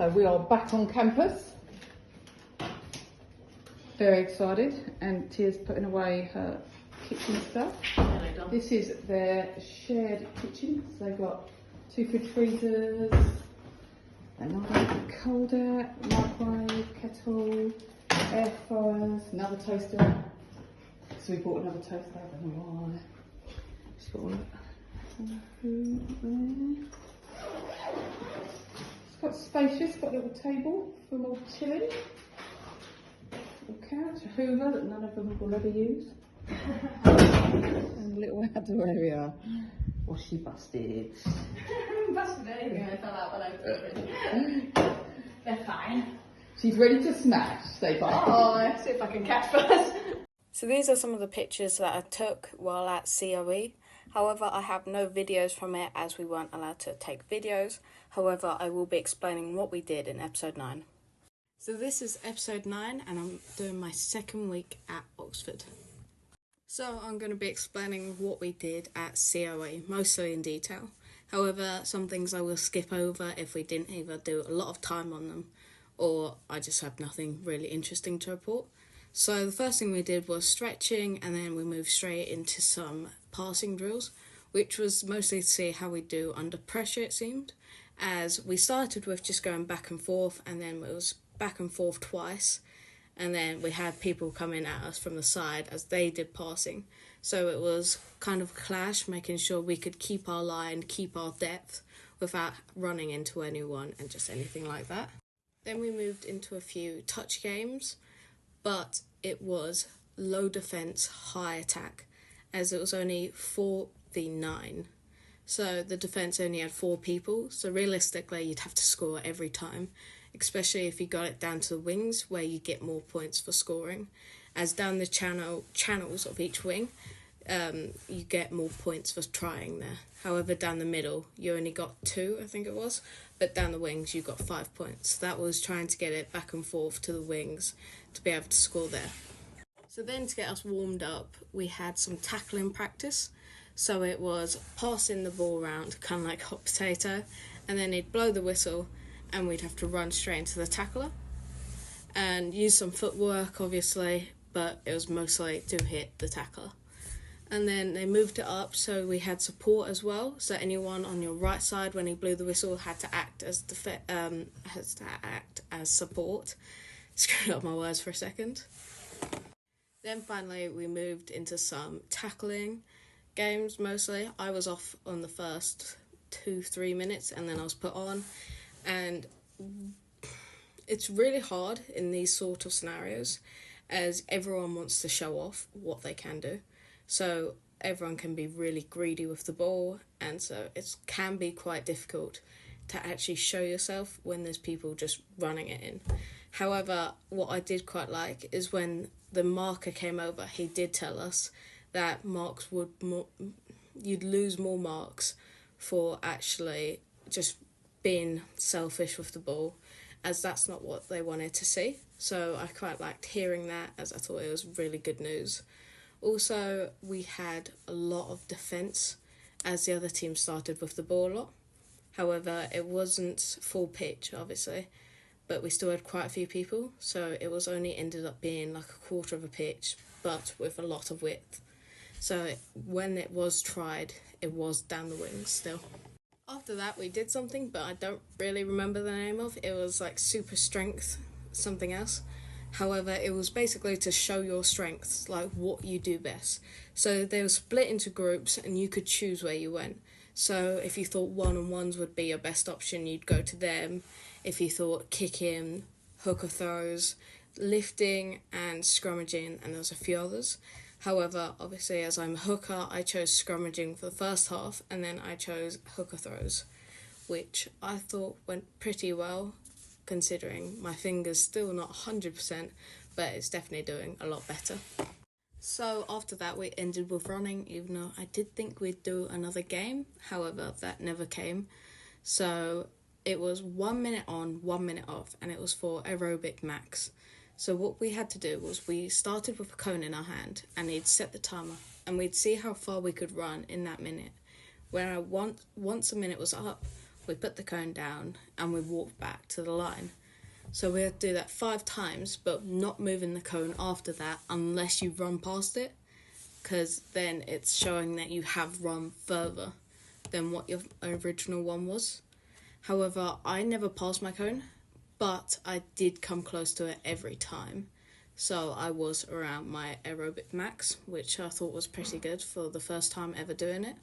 So we are back on campus. Very excited, and Tia's putting away her kitchen stuff. This is their shared kitchen. So they've got 2 fridge freezers, another cold air, microwave, kettle, air fryers, another toaster. So we bought another toaster, I don't know why. Just got all that food there. It's quite spacious, got a little table for more chilling. Little couch, a hoover that none of them will ever use. And a little outdoor area. Oh, she busted. Busted anything I fell out when I was over. They're fine. She's ready to smash. Say bye. Oh, let's see if I can catch first. So these are some of the pictures that I took while at COE. However, I have no videos from it as we weren't allowed to take videos. However, I will be explaining what we did in episode 9. So this is episode 9 and I'm doing my second week at Oxford. So I'm going to be explaining what we did at COE, mostly in detail. However, some things I will skip over if we didn't either do a lot of time on them or I just have nothing really interesting to report. So the first thing we did was stretching, and then we moved straight into some passing drills, which was mostly to see how we do under pressure, it seemed, as we started with just going back and forth, and then it was back and forth twice, and then we had people coming at us from the side as they did passing. So it was kind of a clash, making sure we could keep our line, keep our depth without running into anyone and just anything like that. Then we moved into a few touch games, but it was low defence, high attack, as it was only 4v9. So the defence only had 4 people, so realistically you'd have to score every time, especially if you got it down to the wings where you get more points for scoring, as down the channels of each wing you get more points for trying there. However, down the middle you only got 2, I think it was, but down the wings you got 5 points. That was trying to get it back and forth to the wings to be able to score there. So then to get us warmed up, we had some tackling practice. So it was passing the ball around, kind of like hot potato, and then he'd blow the whistle and we'd have to run straight into the tackler and use some footwork obviously, but it was mostly to hit the tackler. And then they moved it up so we had support as well, so anyone on your right side when he blew the whistle had to act as support. Screwed up my words for a second. Then finally we moved into some tackling games mostly. I was off on the first 2-3 minutes and then I was put on, and it's really hard in these sort of scenarios as everyone wants to show off what they can do. So everyone can be really greedy with the ball, and so it can be quite difficult to actually show yourself when there's people just running it in. However, what I did quite like is when the marker came over, he did tell us that you'd lose more marks for actually just being selfish with the ball, as that's not what they wanted to see. So I quite liked hearing that, as I thought it was really good news. Also, we had a lot of defence as the other team started with the ball a lot. However, it wasn't full pitch, obviously, but we still had quite a few people, so it was only ended up being like a quarter of a pitch, but with a lot of width. So when it was tried, it was down the wings still. After that, we did something, but I don't really remember the name of. It was like super strength, something else. However, it was basically to show your strengths, like what you do best. So they were split into groups and you could choose where you went. So if you thought one-on-ones would be your best option, you'd go to them. If you thought kicking, hooker throws, lifting and scrummaging, and there was a few others. However, obviously as I'm a hooker, I chose scrummaging for the first half and then I chose hooker throws, which I thought went pretty well, considering my finger's still not 100%, but it's definitely doing a lot better. So after that we ended with running, even though I did think we'd do another game, however that never came. So it was 1 minute on, 1 minute off, and it was for aerobic max. So what we had to do was we started with a cone in our hand and he'd set the timer and we'd see how far we could run in that minute. Once a minute was up, we put the cone down and we walked back to the line. So we had to do that 5 times, but not moving the cone after that unless you run past it, because then it's showing that you have run further than what your original one was. However, I never passed my cone, but I did come close to it every time. So I was around my aerobic max, which I thought was pretty good for the first time ever doing it.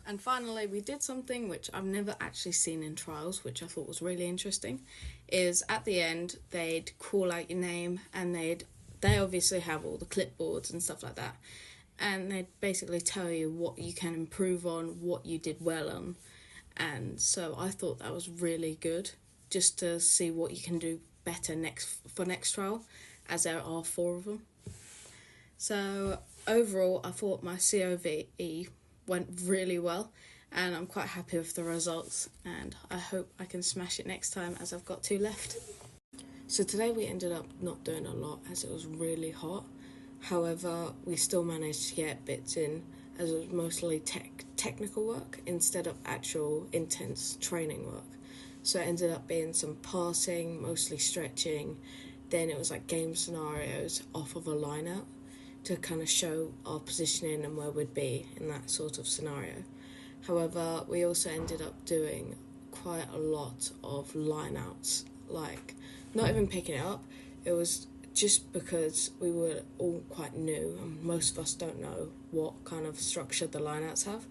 And finally, we did something which I've never actually seen in trials, which I thought was really interesting, is at the end, they'd call out your name and they obviously have all the clipboards and stuff like that. And they'd basically tell you what you can improve on, what you did well on. And so I thought that was really good, just to see what you can do better for next trial, as there are 4 of them. So overall, I thought my COVE went really well, and I'm quite happy with the results, and I hope I can smash it next time, as I've got 2 left. So today we ended up not doing a lot as it was really hot. However, we still managed to get bits in, as it was mostly technical work instead of actual intense training work. So it ended up being some passing, mostly stretching. Then it was like game scenarios off of a line out to kind of show our positioning and where we'd be in that sort of scenario. However, we also ended up doing quite a lot of line outs, like not even picking it up. It was just because we were all quite new and most of us don't know what kind of structure the line outs have.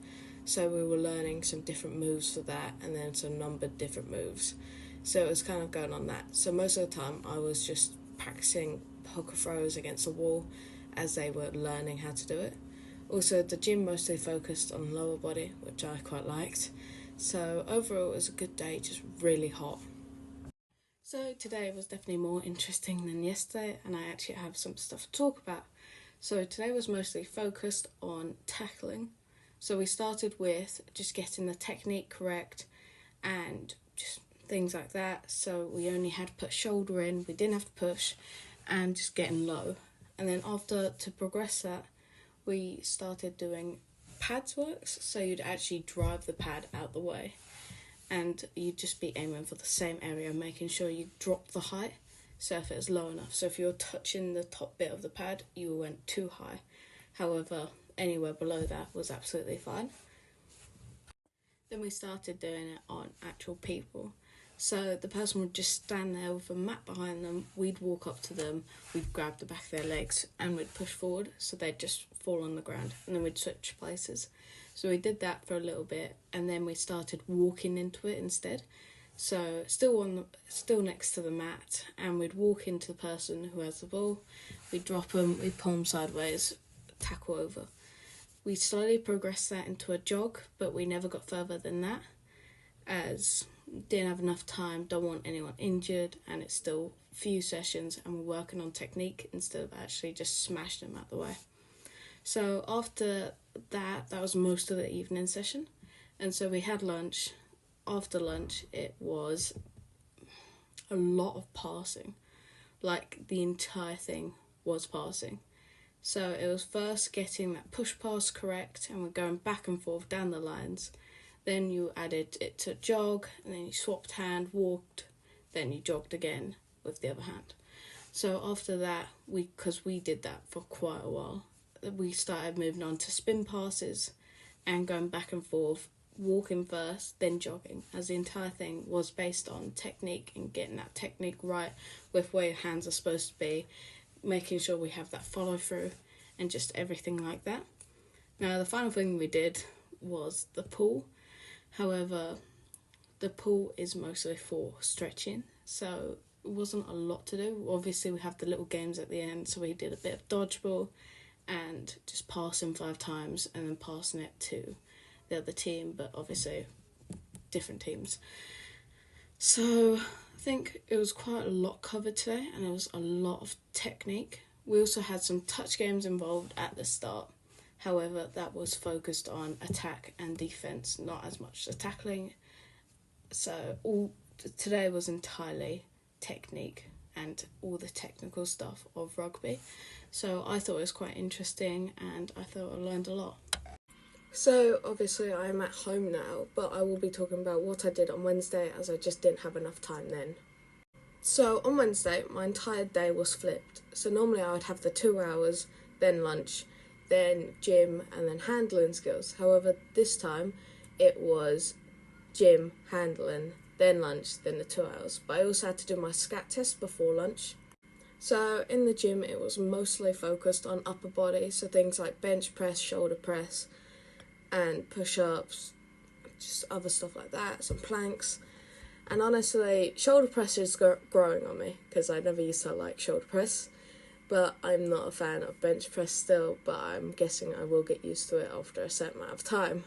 So we were learning some different moves for that, and then some numbered different moves. So it was kind of going on that. So most of the time I was just practicing poker throws against the wall as they were learning how to do it. Also, the gym mostly focused on lower body, which I quite liked. So overall it was a good day, just really hot. So today was definitely more interesting than yesterday, and I actually have some stuff to talk about. So today was mostly focused on tackling. So we started with just getting the technique correct and just things like that. So we only had to put shoulder in, we didn't have to push, and just getting low. And then after, to progress that, we started doing pads works. So you'd actually drive the pad out the way, and you'd just be aiming for the same area, making sure you drop the height. So if it was low enough, so if you're touching the top bit of the pad, you went too high. However, anywhere below that was absolutely fine. Then we started doing it on actual people. So the person would just stand there with a mat behind them, we'd walk up to them, we'd grab the back of their legs and we'd push forward, so they'd just fall on the ground, and then we'd switch places. So we did that for a little bit, and then we started walking into it instead. So still next to the mat, and we'd walk into the person who has the ball, we'd drop them, we'd pull them sideways, tackle over. We slowly progressed that into a jog, but we never got further than that, as didn't have enough time, don't want anyone injured, and it's still a few sessions and we're working on technique instead of actually just smashing them out the way. So after that was most of the evening session, and so we had lunch. After lunch it was a lot of passing, like the entire thing was passing. So it was first getting that push pass correct, and we're going back and forth down the lines. Then you added it to jog, and then you swapped hand, walked, then you jogged again with the other hand. So after that, because we did that for quite a while, we started moving on to spin passes and going back and forth, walking first, then jogging, as the entire thing was based on technique and getting that technique right with where your hands are supposed to be, making sure we have that follow through and just everything like that. Now the final thing we did was the pull. However, the pull is mostly for stretching, so it wasn't a lot to do. Obviously we have the little games at the end, so we did a bit of dodgeball and just passing 5 times and then passing it to the other team, but obviously different teams. So I think it was quite a lot covered today, and it was a lot of technique. We also had some touch games involved at the start. However, that was focused on attack and defence, not as much the tackling. So today was entirely technique and all the technical stuff of rugby. So I thought it was quite interesting, and I thought I learned a lot. So obviously I'm at home now, but I will be talking about what I did on Wednesday as I just didn't have enough time then. So on Wednesday, my entire day was flipped. So normally I would have the 2 hours, then lunch, then gym, and then handling skills. However, this time it was gym, handling, then lunch, then the 2 hours. But I also had to do my SCAT test before lunch. So in the gym, it was mostly focused on upper body, so things like bench press, shoulder press, and push-ups, just other stuff like that, some planks. And honestly, shoulder press is growing on me, because I never used to like shoulder press, but I'm not a fan of bench press still, but I'm guessing I will get used to it after a certain amount of time.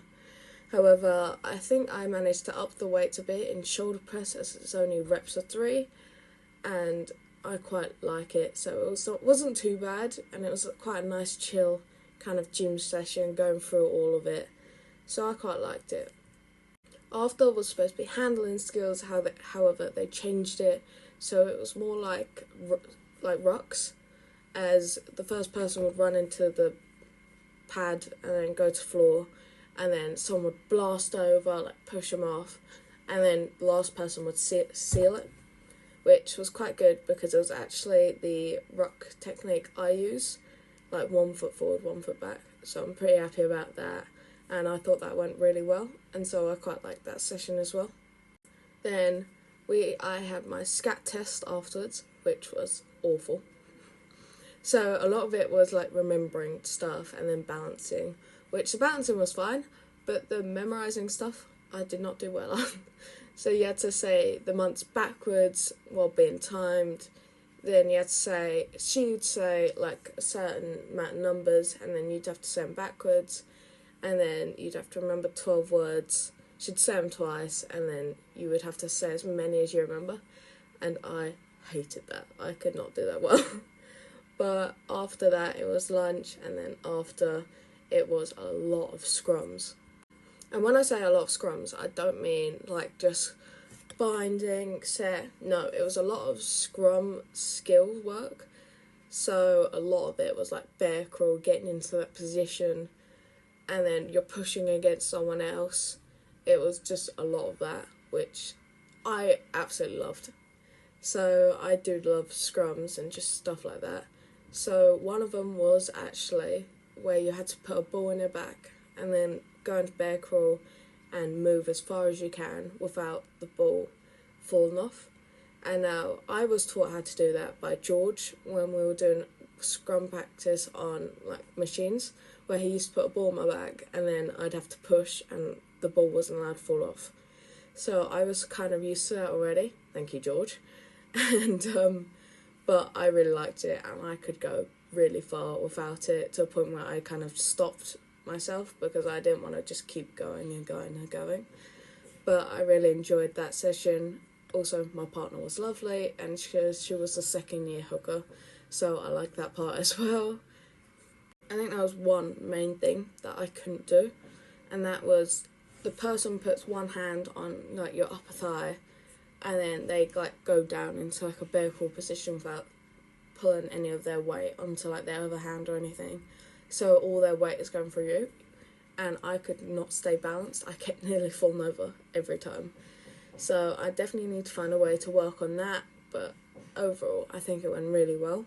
However, I think I managed to up the weights a bit in shoulder press, as it's only reps of 3, and I quite like it, so it wasn't too bad, and it was quite a nice chill kind of gym session, going through all of it, so I quite liked it. After was supposed to be handling skills, however they changed it, so it was more like rucks, as the first person would run into the pad and then go to floor, and then someone would blast over, like push them off, and then the last person would seal it, which was quite good because it was actually the ruck technique I use, like 1 foot forward, 1 foot back, so I'm pretty happy about that. And I thought that went really well, and so I quite liked that session as well. Then I had my SCAT test afterwards, which was awful. So a lot of it was like remembering stuff and then balancing, which the balancing was fine, but the memorising stuff I did not do well on. So you had to say the months backwards while being timed, then you had to say, she would say like a certain amount of numbers, and then you'd have to say them backwards, and then you'd have to remember 12 words. She'd say them twice, and then you would have to say as many as you remember. And I hated that. I could not do that well. But after that, it was lunch, and then after, it was a lot of scrums. And when I say a lot of scrums, I don't mean like just binding, set. No, it was a lot of scrum skill work. So a lot of it was like bear crawl, getting into that position, and then you're pushing against someone else. It was just a lot of that, which I absolutely loved. So I do love scrums and just stuff like that. So one of them was actually where you had to put a ball in your back and then go into bear crawl and move as far as you can without the ball falling off. And now I was taught how to do that by George when we were doing scrum practice on like machines, where he used to put a ball in my bag and then I'd have to push and the ball wasn't allowed to fall off. So I was kind of used to that already. Thank you, George. And but I really liked it, and I could go really far without it, to a point where I kind of stopped myself because I didn't want to just keep going and going and going. But I really enjoyed that session. Also, my partner was lovely, and she was a second-year hooker, so I liked that part as well. I think that was one main thing that I couldn't do, and that was the person puts one hand on like your upper thigh, and then they like go down into like a bear crawl position without pulling any of their weight onto like their other hand or anything. So all their weight is going through you, and I could not stay balanced. I kept nearly falling over every time. So I definitely need to find a way to work on that, but overall I think it went really well.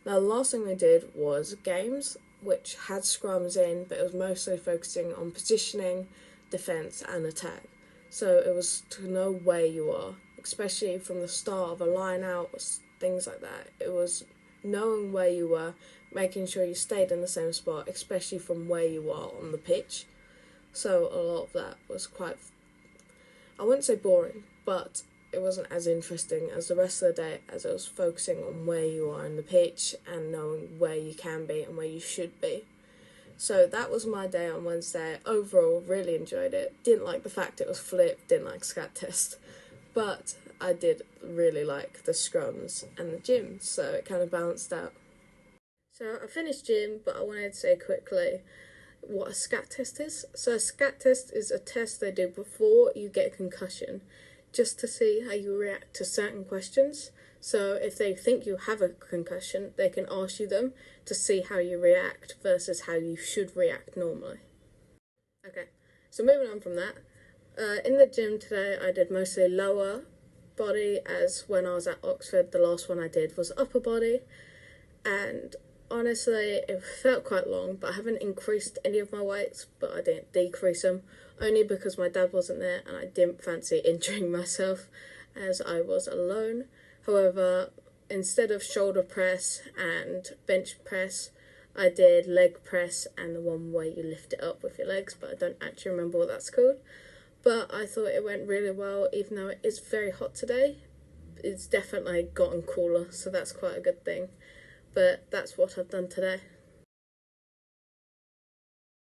Now the last thing we did was games, which had scrums in, but it was mostly focusing on positioning, defence and attack. So it was to know where you are, especially from the start of a line out, things like that. It was knowing where you were, making sure you stayed in the same spot, especially from where you are on the pitch. So a lot of that was quite, I wouldn't say boring, but it wasn't as interesting as the rest of the day, as it was focusing on where you are in the pitch and knowing where you can be and where you should be. So that was my day on Wednesday. Overall, really enjoyed it. Didn't like the fact it was flipped, didn't like SCAT test, but I did really like the scrums and the gym, so it kind of balanced out. So I finished gym, but I wanted to say quickly what a SCAT test is. So a SCAT test is a test they do before you get a concussion, just to see how you react to certain questions. So if they think you have a concussion, they can ask you them to see how you react versus how you should react normally. Okay, so moving on from that, in the gym today I did mostly lower body, as when I was at Oxford the last one I did was upper body, and honestly it felt quite long, but I haven't increased any of my weights, but I didn't decrease them, only because my dad wasn't there and I didn't fancy injuring myself as I was alone. However, instead of shoulder press and bench press, I did leg press and the one where you lift it up with your legs, but I don't actually remember what that's called. But I thought it went really well, even though it is very hot today. It's definitely gotten cooler, so that's quite a good thing. But that's what I've done today.